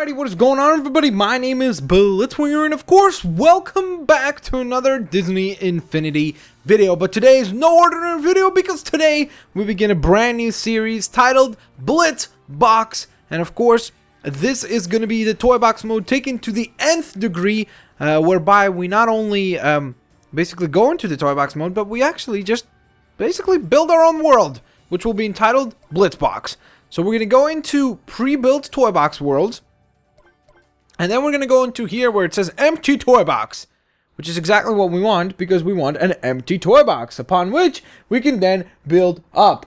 Alrighty, what is going on, everybody? My name is Blitzwinger, and of course, welcome back to another Disney Infinity video. But today is no ordinary video because today we begin a brand new series titled Blitz Box. And of course, this is going to be the toy box mode taken to the nth degree, whereby we not only basically go into the toy box mode, but we actually just basically build our own world, which will be entitled Blitz Box. So we're going to go into pre-built toy box worlds, and then we're going to go into here where it says empty toy box, which is exactly what we want, because we want an empty toy box upon which we can then build up.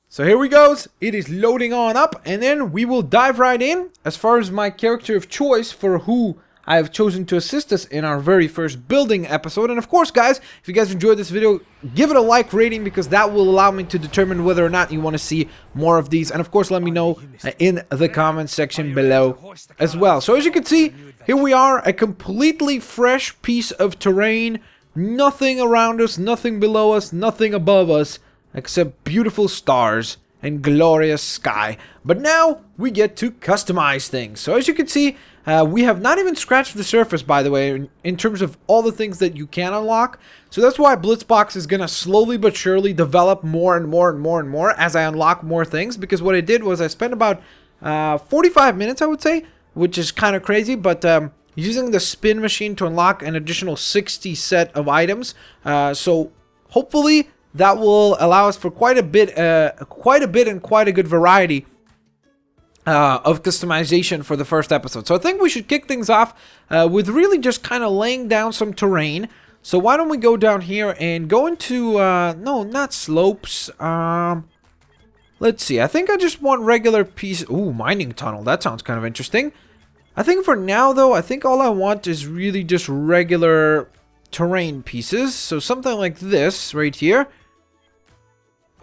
So here we go. It is loading on up, and then we will dive right in. As far as my character of choice for who I have chosen to assist us in our very first building episode. And of course, guys, if you guys enjoyed this video, give it a like rating, because that will allow me to determine whether or not you want to see more of these. And of course, let me know in the comment section below as well. So as you can see, here we are, a completely fresh piece of terrain. Nothing around us, nothing below us, nothing above us, except beautiful stars and glorious sky. But now we get to customize things. So as you can see, we have not even scratched the surface, by the way, in terms of all the things that you can unlock. So that's why Blitzbox is going to slowly but surely develop more and more and more and more as I unlock more things. Because what I did was I spent about 45 minutes, I would say, which is kind of crazy, but using the spin machine to unlock an additional 60 set of items. So hopefully that will allow us for quite a bit and quite a good variety of customization for the first episode. So I think we should kick things off with really just kind of laying down some terrain. So why don't we go down here and go into, no, not slopes. Let's see. I think I just want regular piece. Ooh, mining tunnel. That sounds kind of interesting. I think for now, though, I think all I want is really just regular terrain pieces. So something like this right here.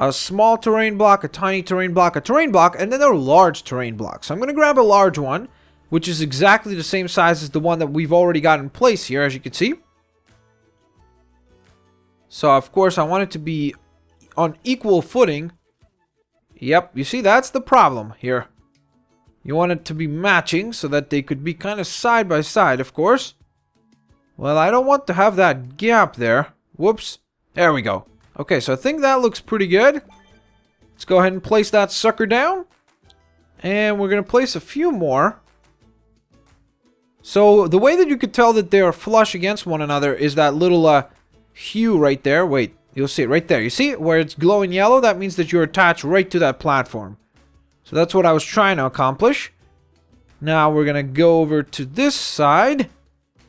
A small terrain block, a tiny terrain block, a terrain block, and then a large terrain block. So I'm going to grab a large one, which is exactly the same size as the one that we've already got in place here, as you can see. So, of course, I want it to be on equal footing. Yep, you see, that's the problem here. You want it to be matching so that they could be kind of side by side, of course. Well, I don't want to have that gap there. Whoops. There we go. Okay, so I think that looks pretty good. Let's go ahead and place that sucker down. And we're going to place a few more. So the way that you could tell that they are flush against one another is that little hue right there. Wait, you'll see it right there. You see it where it's glowing yellow? That means that you're attached right to that platform. So that's what I was trying to accomplish. Now we're going to go over to this side.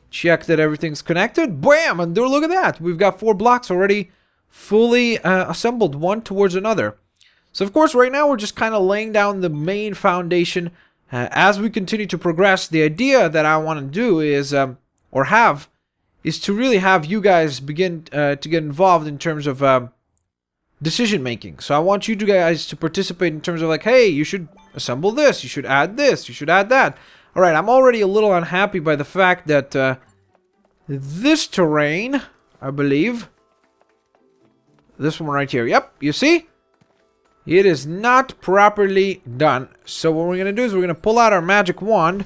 Check that everything's connected. Bam! And look at that. We've got 4 blocks already fully assembled, one towards another. So of course right now we're just kind of laying down the main foundation. As we continue to progress, the idea that I want to do is is to really have you guys begin to get involved in terms of decision making. So I want you guys to participate in terms of like, hey, you should assemble this, you should add this, you should add that. Alright, I'm already a little unhappy by the fact that this terrain, I believe, this one right here. Yep, you see? It is not properly done. So what we're going to do is we're going to pull out our magic wand.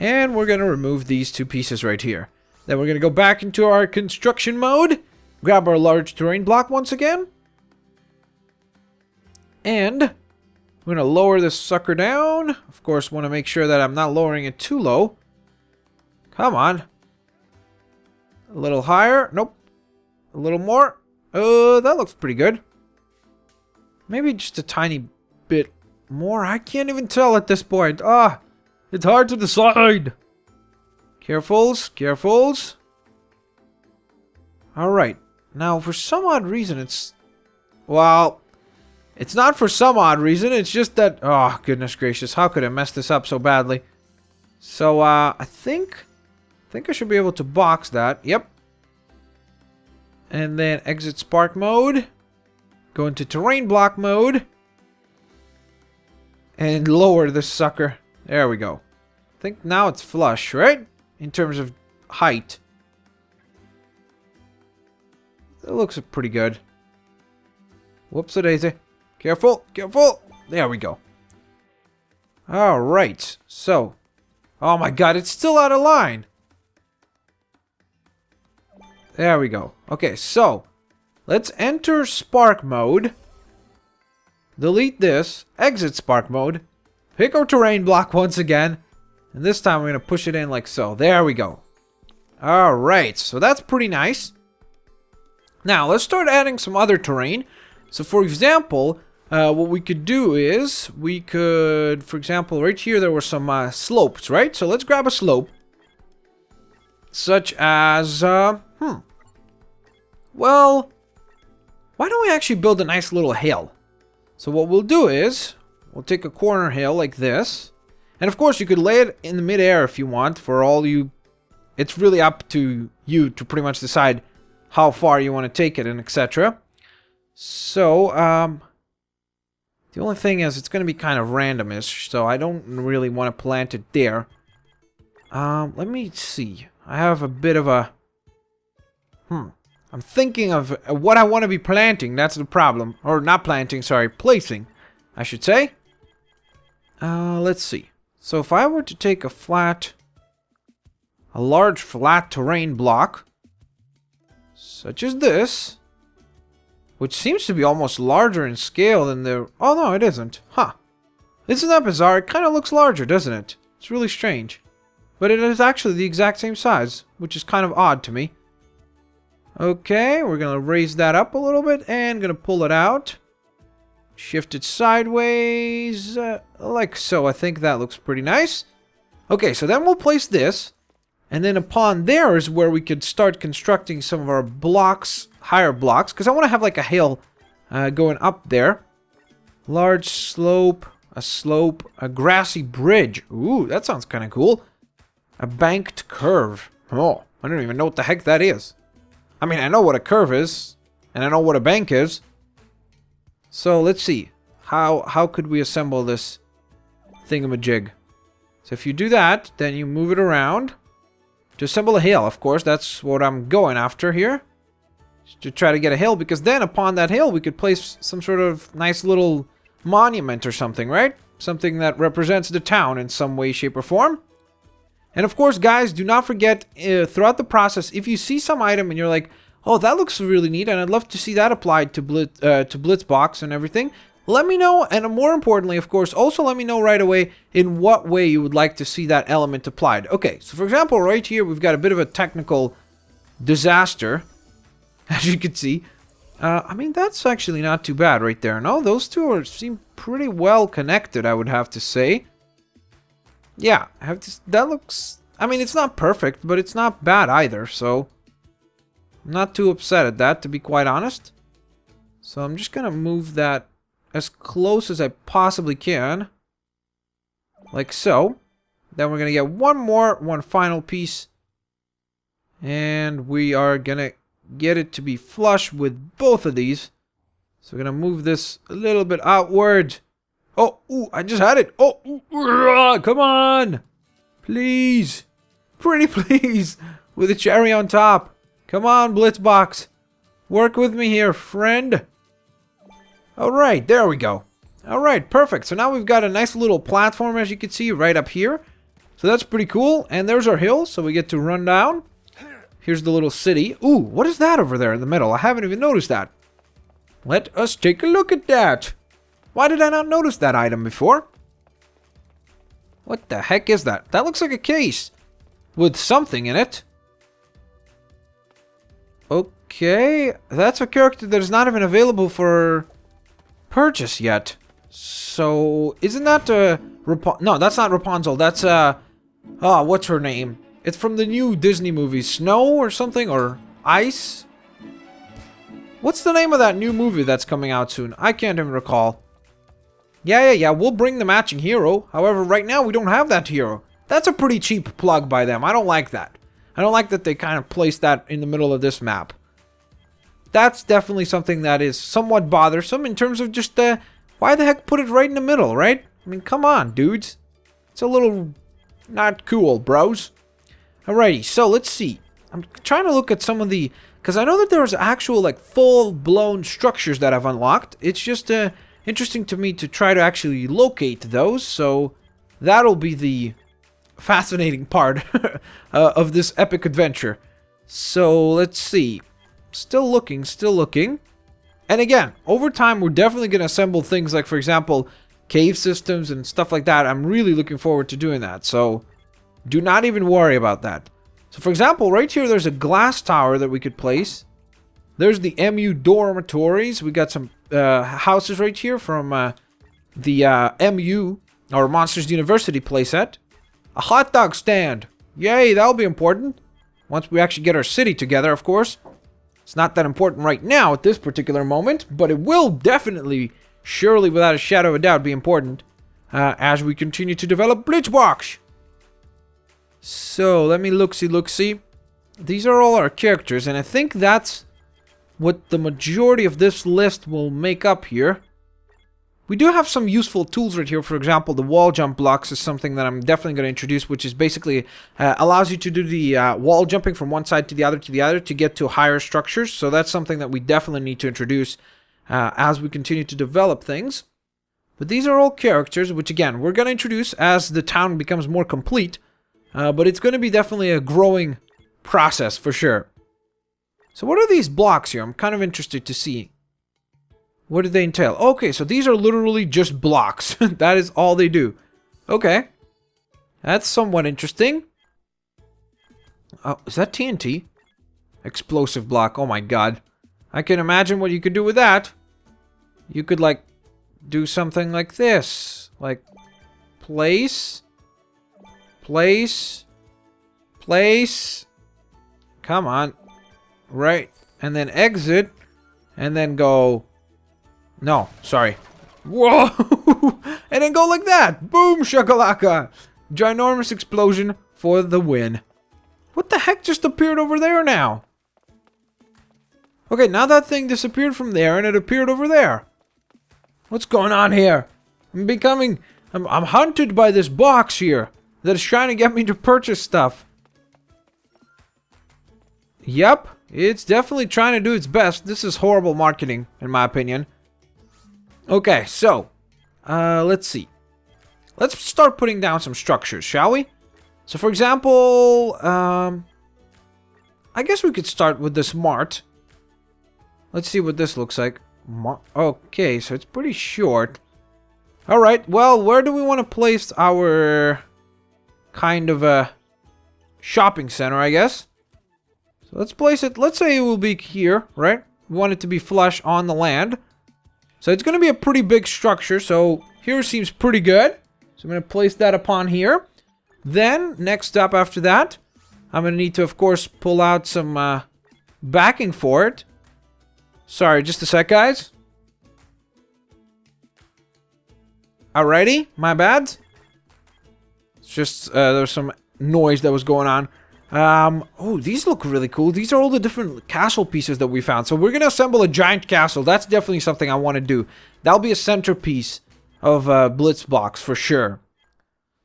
And we're going to remove these 2 pieces right here. Then we're going to go back into our construction mode. Grab our large terrain block once again. And we're going to lower this sucker down. Of course, want to make sure that I'm not lowering it too low. Come on. A little higher. Nope. A little more. That looks pretty good. Maybe just a tiny bit more. I can't even tell at this point. It's hard to decide. Carefuls, carefuls. Alright. Now, for some odd reason, it's... Well, it's not for some odd reason. It's just that... Oh, goodness gracious. How could I mess this up so badly? So, I think I should be able to box that. Yep. And then exit spark mode. Go into terrain block mode. And lower this sucker. There we go. I think now it's flush, right? In terms of height. That looks pretty good. Whoops-a-daisy. Careful, careful. There we go. Alright, so. Oh my god, it's still out of line. There we go. Okay, so. Let's enter Spark mode. Delete this. Exit Spark mode. Pick our terrain block once again. And this time we're going to push it in like so. There we go. Alright, so that's pretty nice. Now, let's start adding some other terrain. So, for example, what we could do is, we could, for example, right here there were some slopes, right? So, let's grab a slope. Such as, well, why don't we actually build a nice little hill? So, what we'll do is, we'll take a corner hill like this. And, of course, you could lay it in the midair if you want, for all you... It's really up to you to pretty much decide how far you want to take it and etc. So, the only thing is it's going to be kind of randomish, so I don't really want to plant it there. Let me see. I have a bit of a... I'm thinking of what I want to be planting, that's the problem. Or not planting, sorry, placing, I should say. Let's see. So if I were to take a large flat terrain block, such as this, which seems to be almost larger in scale than the... Oh, no, it isn't. Huh. Isn't that bizarre? It kind of looks larger, doesn't it? It's really strange. But it is actually the exact same size, which is kind of odd to me. Okay, we're going to raise that up a little bit and going to pull it out. Shift it sideways, like so. I think that looks pretty nice. Okay, so then we'll place this. And then upon there is where we could start constructing some of our blocks, higher blocks. Because I want to have like a hill going up there. Large slope, a grassy bridge. Ooh, that sounds kind of cool. A banked curve. Oh, I don't even know what the heck that is. I mean, I know what a curve is. And I know what a bank is. So, let's see. How could we assemble this thingamajig? So, if you do that, then you move it around. To assemble a hill, of course, that's what I'm going after here. To try to get a hill, because then upon that hill we could place some sort of nice little monument or something, right? Something that represents the town in some way, shape, or form. And of course, guys, do not forget, throughout the process, if you see some item and you're like, oh, that looks really neat, and I'd love to see that applied to Blitzbox and everything, let me know, and more importantly, of course, also let me know right away in what way you would like to see that element applied. Okay, so for example, right here, we've got a bit of a technical disaster, as you can see. I mean, that's actually not too bad right there. No, those two seem pretty well connected, I would have to say. Yeah, that looks... I mean, it's not perfect, but it's not bad either, so... I'm not too upset at that, to be quite honest. So I'm just gonna move that as close as I possibly can. Like so. Then we're gonna get one final piece. And we are gonna get it to be flush with both of these. So we're gonna move this a little bit outward. Oh, ooh, I just had it. Oh, ooh, come on. Please. Pretty please. With a cherry on top. Come on, Blitzbox. Work with me here, friend. Alright, there we go. Alright, perfect. So now we've got a nice little platform, as you can see, right up here. So that's pretty cool. And there's our hill, so we get to run down. Here's the little city. Ooh, what is that over there in the middle? I haven't even noticed that. Let us take a look at that. Why did I not notice that item before? What the heck is that? That looks like a case with something in it. Okay, that's a character that is not even available for purchase yet. So, isn't that no, that's not Rapunzel. That's what's her name? It's from the new Disney movie, Snow or something, or Ice? What's the name of that new movie that's coming out soon? I can't even recall. Yeah, we'll bring the matching hero. However, right now we don't have that hero. That's a pretty cheap plug by them. I don't like that. I don't like that they kind of placed that in the middle of this map. That's definitely something that is somewhat bothersome in terms of just why the heck put it right in the middle, right? I mean, come on, dudes. It's a little not cool, bros. Alrighty, so let's see. I'm trying to look at some of the... Because I know that there's actual, like, full-blown structures that I've unlocked. It's just interesting to me to try to actually locate those. So That'll be the fascinating part of this epic adventure. So let's see. Still looking, still looking. And again, over time, we're definitely going to assemble things like, for example, cave systems and stuff like that. I'm really looking forward to doing that. So do not even worry about that. So for example, right here, there's a glass tower that we could place. There's the MU dormitories. We got some houses right here from the MU, or Monsters University playset. A hot dog stand. Yay, that'll be important. Once we actually get our city together, of course. It's not that important right now at this particular moment, but it will definitely, surely without a shadow of a doubt, be important as we continue to develop Blitzbox. So, let me look-see. These are all our characters, and I think that's what the majority of this list will make up here. We do have some useful tools right here. For example, the wall jump blocks is something that I'm definitely going to introduce, which is basically allows you to do the wall jumping from one side to the other to get to higher structures. So that's something that we definitely need to introduce as we continue to develop things. But these are all characters, which again, we're going to introduce as the town becomes more complete. But it's going to be definitely a growing process for sure. So what are these blocks here? I'm kind of interested to see. What do they entail? Okay, so these are literally just blocks. That is all they do. Okay. That's somewhat interesting. Oh, is that TNT? Explosive block. Oh my god. I can imagine what you could do with that. You could, like, do something like this. Like, place. Place. Place. Come on. Right. And then exit. And then go... No, sorry. Whoa! And then go like that. Boom, shakalaka. Ginormous explosion for the win. What the heck just appeared over there now? Okay, now that thing disappeared from there and it appeared over there. What's going on here? I'm hunted by this box here that is trying to get me to purchase stuff. Yep, it's definitely trying to do its best. This is horrible marketing, in my opinion. Okay, so, let's see. Let's start putting down some structures, shall we? So, for example, I guess we could start with this mart. Let's see what this looks like. Okay, so it's pretty short. Alright, well, where do we want to place our kind of a shopping center, I guess? So let's place it, let's say it will be here, right? We want it to be flush on the land. So it's going to be a pretty big structure, so here seems pretty good. So I'm going to place that upon here. Then, next up after that, I'm going to need to, of course, pull out some backing for it. Sorry, just a sec, guys. Alrighty, my bad. It's just, there's some noise that was going on. Oh, these look really cool. These are all the different castle pieces that we found. So we're going to assemble a giant castle. That's definitely something I want to do. That'll be a centerpiece of Blitzbox for sure.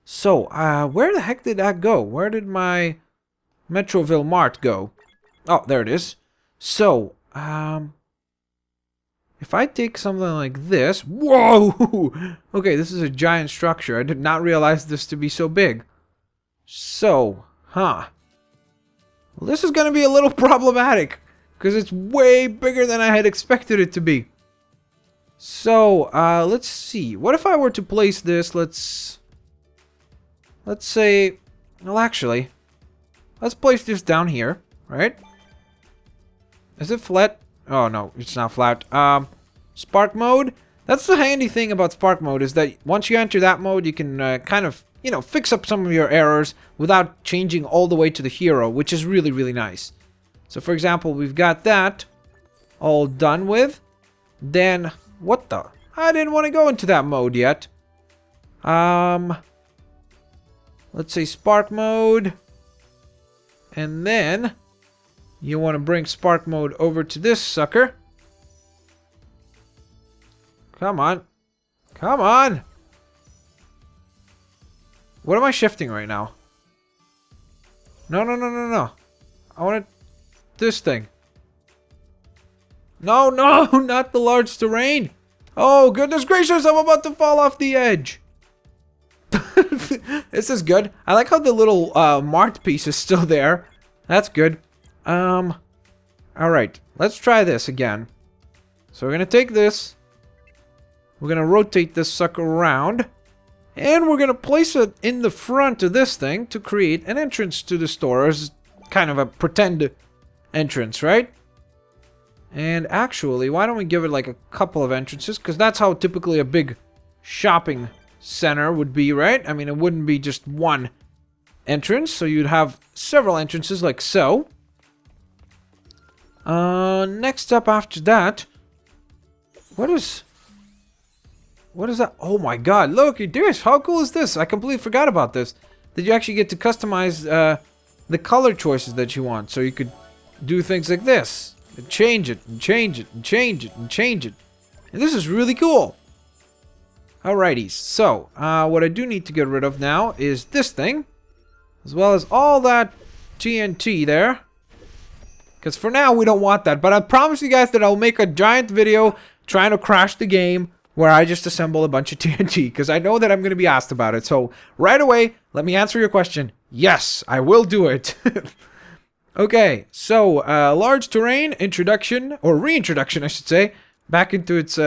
So, where the heck did that go? Where did my Metroville Mart go? Oh, there it is. So, if I take something like this... Whoa! Okay, this is a giant structure. I did not realize this to be so big. So, Well, this is going to be a little problematic. Because it's way bigger than I had expected it to be. So, let's see. What if I were to place this, let's say... Well, actually, let's place this down here, right? Is it flat? Oh, no, it's not flat. Spark mode. That's the handy thing about Spark mode, is that once you enter that mode, you can kind of, you know, fix up some of your errors without changing all the way to the hero, which is really, really nice. So, for example, we've got that all done with. Then, what the? I didn't want to go into that mode yet. Let's say Spark mode. And then, you want to bring Spark mode over to this sucker. Come on. Come on! What am I shifting right now? No, no, no, no, no. I want this thing. No, no, not the large terrain. Oh, goodness gracious, I'm about to fall off the edge. This is good. I like how the little mart piece is still there. That's good. Alright, let's try this again. So we're gonna take this. We're gonna rotate this sucker around. And we're gonna place it in the front of this thing to create an entrance to the store. As kind of a pretend entrance, right? And actually, why don't we give it like a couple of entrances? Because that's how typically a big shopping center would be, right? I mean, it wouldn't be just one entrance. So you'd have several entrances like so. Next up after that, what is that? Oh my god, look at this. How cool is this? I completely forgot about this. That you actually get to customize the color choices that you want. So you could do things like this. And change it, and change it, and change it, and change it. And this is really cool. Alrighty, so what I do need to get rid of now is this thing. As well as all that TNT there. Because for now we don't want that. But I promise you guys that I'll make a giant video trying to crash the game where I just assemble a bunch of TNT. Because I know that I'm going to be asked about it. So right away, let me answer your question. Yes, I will do it. Okay, so large terrain introduction, or reintroduction I should say, back into its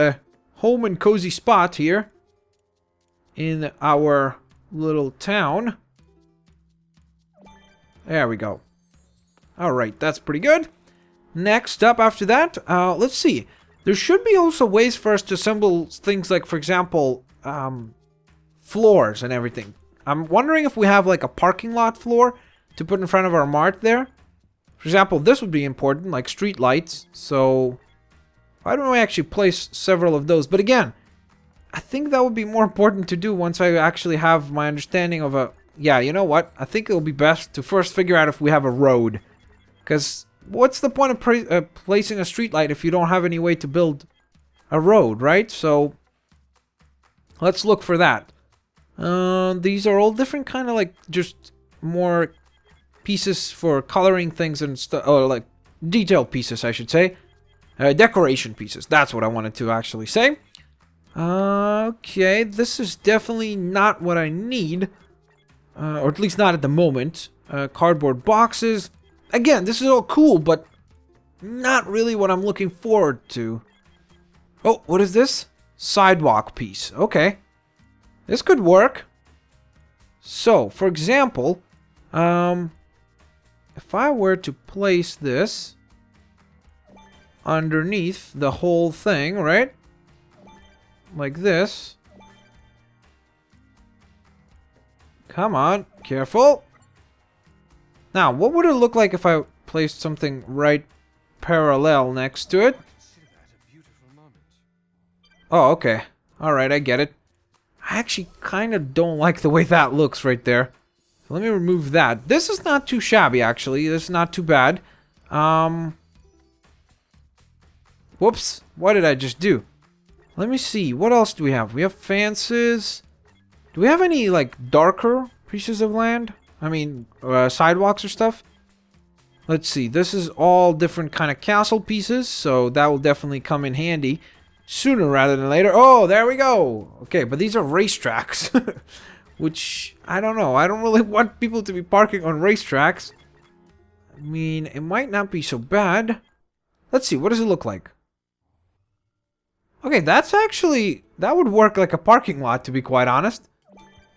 home and cozy spot here in our little town. There we go. Alright, that's pretty good. Next up after that, let's see. There should be also ways for us to assemble things like, for example, floors and everything. I'm wondering if we have like a parking lot floor to put in front of our mart there. For example, this would be important, like street lights. So, why don't we actually place several of those? But again, I think that would be more important to do once I actually have my understanding of a... Yeah, you know what? I think it will be best to first figure out if we have a road. Because what's the point of placing a street light if you don't have any way to build a road, right? So, let's look for that. These are all different kind of like just more pieces for coloring things and stuff, or like detailed pieces I should say. Decoration pieces, that's what I wanted to actually say. Okay, this is definitely not what I need. Or at least not at the moment. Cardboard boxes. Again, this is all cool, but not really what I'm looking forward to. Oh, what is this? Sidewalk piece. Okay. This could work. So, for example, if I were to place this underneath the whole thing, right? Like this. Come on, careful. Now, what would it look like if I placed something right parallel next to it? Oh, okay. Alright, I get it. I actually kind of don't like the way that looks right there. So let me remove that. This is not too shabby, actually. This is not too bad. Whoops. What did I just do? Let me see. What else do we have? We have fences. Do we have any, like, darker pieces of land? I mean, sidewalks or stuff? Let's see. This is all different kind of castle pieces, so that will definitely come in handy sooner rather than later. Oh, there we go. Okay, but these are racetracks, which, I don't know. I don't really want people to be parking on racetracks. I mean, it might not be so bad. Let's see. What does it look like? Okay, that's actually... That would work like a parking lot, to be quite honest.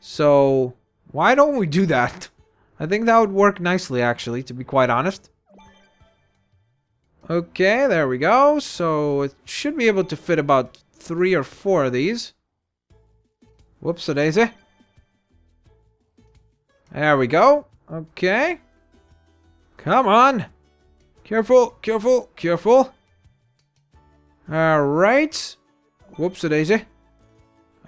So, why don't we do that? I think that would work nicely, actually, to be quite honest. Okay, there we go. So, it should be able to fit about 3 or 4 of these. Whoops-a-daisy. There we go. Okay. Come on. Careful, careful, careful. Alright. Whoops-a-daisy.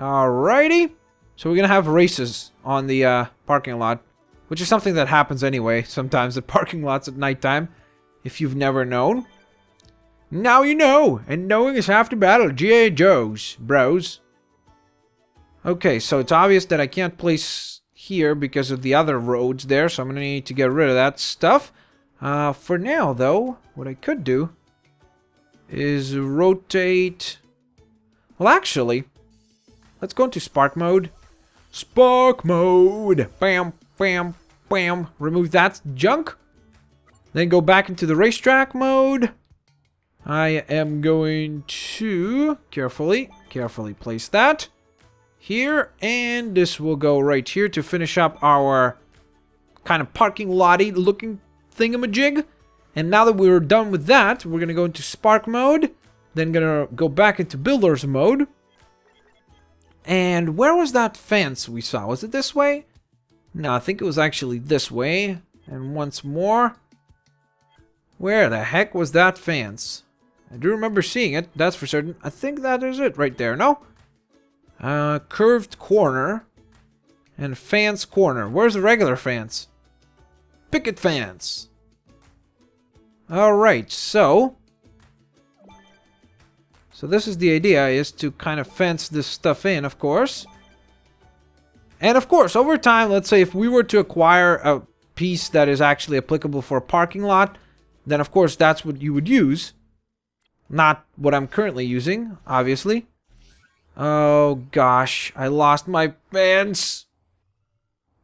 Alrighty. So we're gonna have races on the parking lot. Which is something that happens anyway. Sometimes at parking lots at nighttime. If you've never known. Now you know. And knowing is half the battle. G.I. Joes, bros. Okay, so it's obvious that I can't place here because of the other roads there. So I'm gonna need to get rid of that stuff. For now, though, what I could do is rotate... Well, actually, let's go into Spark mode. Spark mode. Bam, bam, bam. Remove that junk. Then go back into the racetrack mode. I am going to carefully place that here. And this will go right here to finish up our kind of parking lotty looking thingamajig. And now that we're done with that, we're going to go into Spark mode. Then going to go back into Builders mode. And where was that fence we saw? Was it this way? No, I think it was actually this way. And once more. Where the heck was that fence? I do remember seeing it, that's for certain. I think that is it right there, no? Curved corner. And fence corner. Where's the regular fence? Picket fence. Alright, so this is the idea, is to kind of fence this stuff in, of course. And of course, over time, let's say if we were to acquire a piece that is actually applicable for a parking lot, then of course that's what you would use. Not what I'm currently using, obviously. Oh gosh, I lost my fence.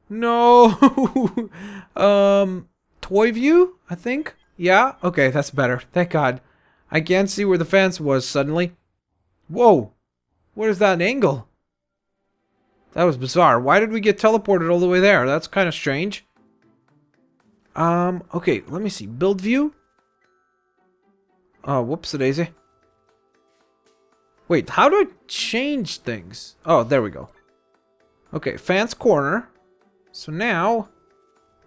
No. Toy view, I think. Yeah, okay, that's better. Thank God. I can't see where the fence was suddenly. Whoa. What is that angle? That was bizarre. Why did we get teleported all the way there? That's kind of strange. Okay, let me see. Build view. Oh, whoops-a-daisy. Wait, how do I change things? Oh, there we go. Okay, fence corner. So now...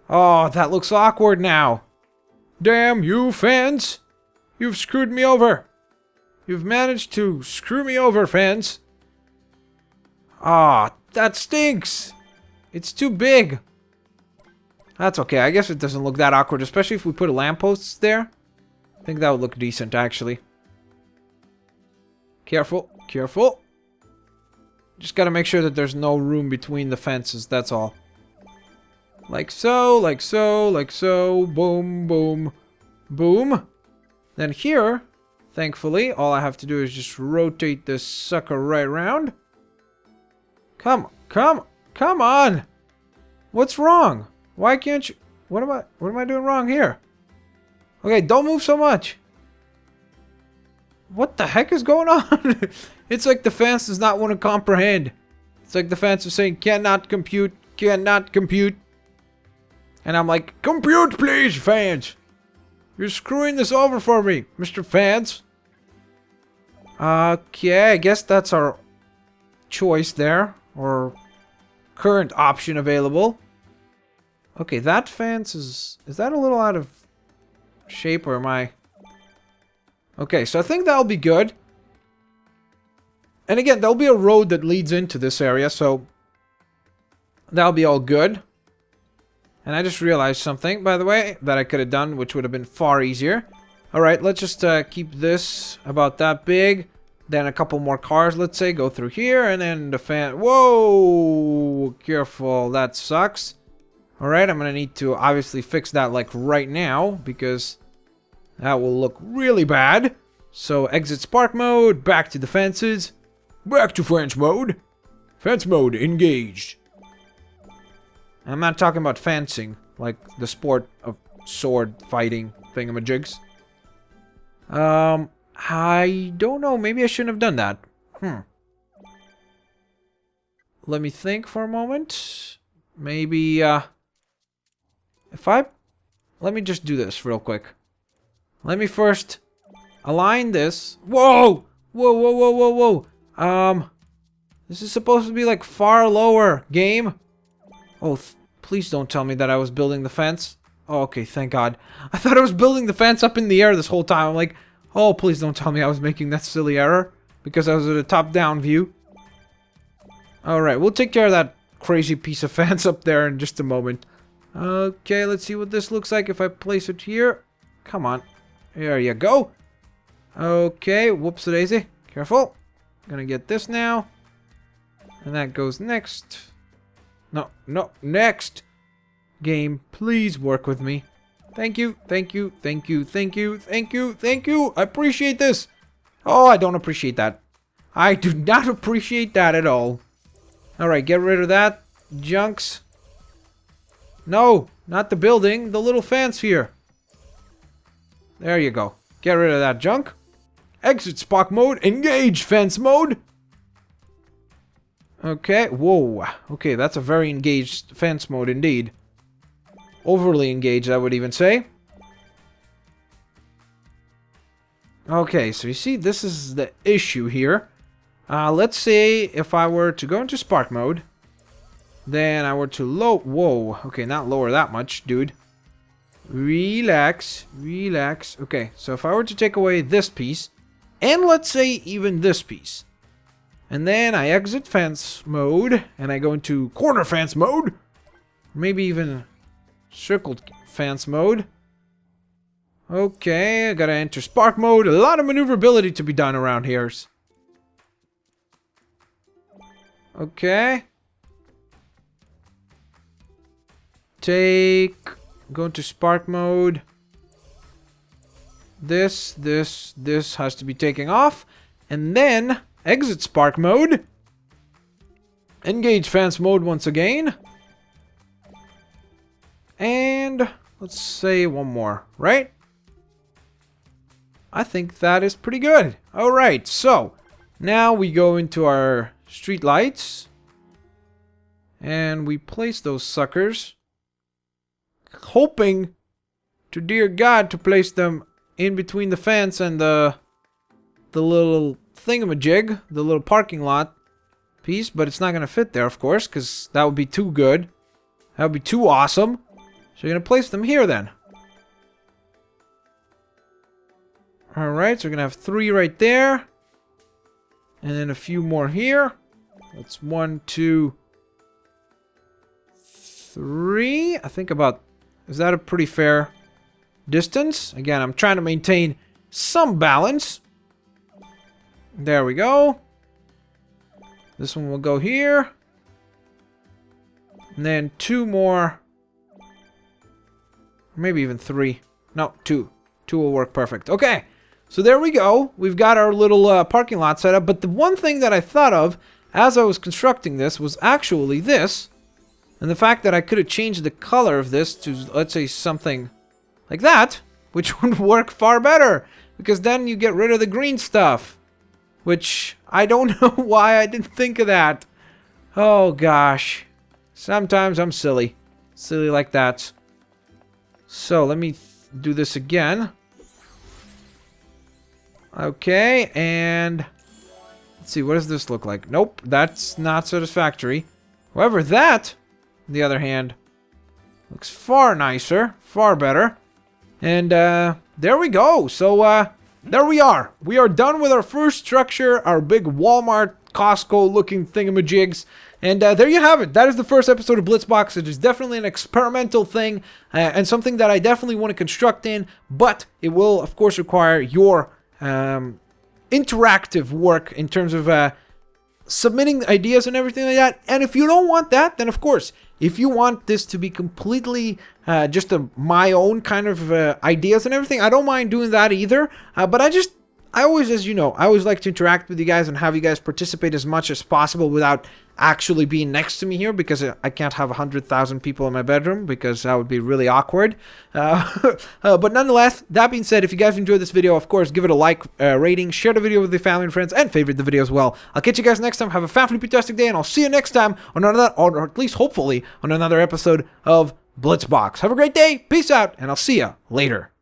Oh, that looks awkward now. Damn you, fence! You've screwed me over. You've managed to screw me over, fence. Ah, that stinks. It's too big. That's okay. I guess it doesn't look that awkward, especially if we put a lamppost there. I think that would look decent, actually. Careful, careful. Just gotta make sure that there's no room between the fences, that's all. Like so, like so, like so. Boom, boom, boom. Then here, thankfully, all I have to do is just rotate this sucker right around. Come on! What's wrong? Why can't you... What am I doing wrong here? Okay, don't move so much. What the heck is going on? It's like the fence does not want to comprehend. It's like the fence is saying, cannot compute, cannot compute. And I'm like, compute please, fans. You're screwing this over for me, Mr. Fans. Okay, I guess that's our choice there. Or current option available. Okay, that fence is that a little out of shape, or am I... Okay, so I think that'll be good. And again, there'll be a road that leads into this area, so that'll be all good. And I just realized something, by the way, that I could have done, which would have been far easier. Alright, let's just keep this about that big. Then a couple more cars, let's say, go through here, and then the fan... Whoa! Careful, that sucks. Alright, I'm gonna need to obviously fix that, like, right now, because that will look really bad. So, exit spark mode, back to the fences. Back to fence mode. Fence mode engaged. I'm not talking about fencing, like the sport of sword fighting thingamajigs. I don't know, maybe I shouldn't have done that. Let me think for a moment. Maybe, let me just do this real quick. Let me first align this. Whoa! Whoa, whoa, whoa, whoa, whoa! This is supposed to be like far lower, game. Oh, please don't tell me that I was building the fence. Oh, okay, thank God. I thought I was building the fence up in the air this whole time. I'm like, oh, please don't tell me I was making that silly error. Because I was at a top-down view. Alright, we'll take care of that crazy piece of fence up there in just a moment. Okay, let's see what this looks like if I place it here. Come on. There you go. Okay, whoops-a-daisy. Careful. Gonna get this now. And that goes next. No, no, next. Game, please work with me. Thank you, thank you, thank you, thank you, thank you, thank you. I appreciate this. Oh, I don't appreciate that. I do not appreciate that at all. Alright, get rid of that. Junks. No, not the building. The little fence here. There you go. Get rid of that junk. Exit Spock mode. Engage fence mode. Okay. Whoa. Okay, that's a very engaged fence mode indeed. Overly engaged, I would even say. Okay, so you see, this is the issue here. Let's say if I were to go into Spark mode, then I were to whoa, okay, not lower that much, dude. Relax, relax. Okay, so if I were to take away this piece, and let's say even this piece, and then I exit fence mode, and I go into corner fence mode, maybe even circled fence mode. Okay, I gotta enter Spark mode. A lot of maneuverability to be done around here. Okay. Go into Spark mode. This has to be taken off. And then exit Spark mode. Engage fence mode once again. And let's say one more, right? I think that is pretty good. Alright, so now we go into our street lights. And we place those suckers. Hoping to dear God to place them in between the fence and the little thingamajig, the little parking lot piece, but it's not going to fit there, of course, because that would be too good. That would be too awesome. So you're going to place them here then. Alright, so we're going to have 3 right there. And then a few more here. That's 1, 2, 3. I think about... Is that a pretty fair distance? Again, I'm trying to maintain some balance. There we go. This one will go here. And then 2 more. Maybe even 3. No, 2. 2 will work perfect. Okay. So there we go. We've got our little parking lot set up. But the one thing that I thought of as I was constructing this was actually this. And the fact that I could have changed the color of this to, let's say, something like that. Which would work far better. Because then you get rid of the green stuff. Which, I don't know why I didn't think of that. Oh, gosh. Sometimes I'm silly. Silly like that. So, let me do this again. Okay, and... Let's see, what does this look like? Nope, that's not satisfactory. However, that, on the other hand, looks far nicer. Far better. And, there we go. So, there we are. We are done with our first structure. Our big Walmart, Costco-looking thingamajigs. And there you have it. That is the first episode of Blitzbox. It is definitely an experimental thing. And something that I definitely want to construct in. But it will, of course, require your... interactive work in terms of submitting ideas and everything like that. And if you don't want that, then of course, if you want this to be completely just my own kind of ideas and everything, I don't mind doing that either. But I always, as you know, I always like to interact with you guys and have you guys participate as much as possible without actually being next to me here, because I can't have 100,000 people in my bedroom, because that would be really awkward. But nonetheless, that being said, if you guys enjoyed this video, of course, give it a like, rating, share the video with your family and friends, and favorite the video as well. I'll catch you guys next time. Have a fantastic day, and I'll see you next time on another, or at least hopefully, on another episode of Blitzbox. Have a great day, peace out, and I'll see you later.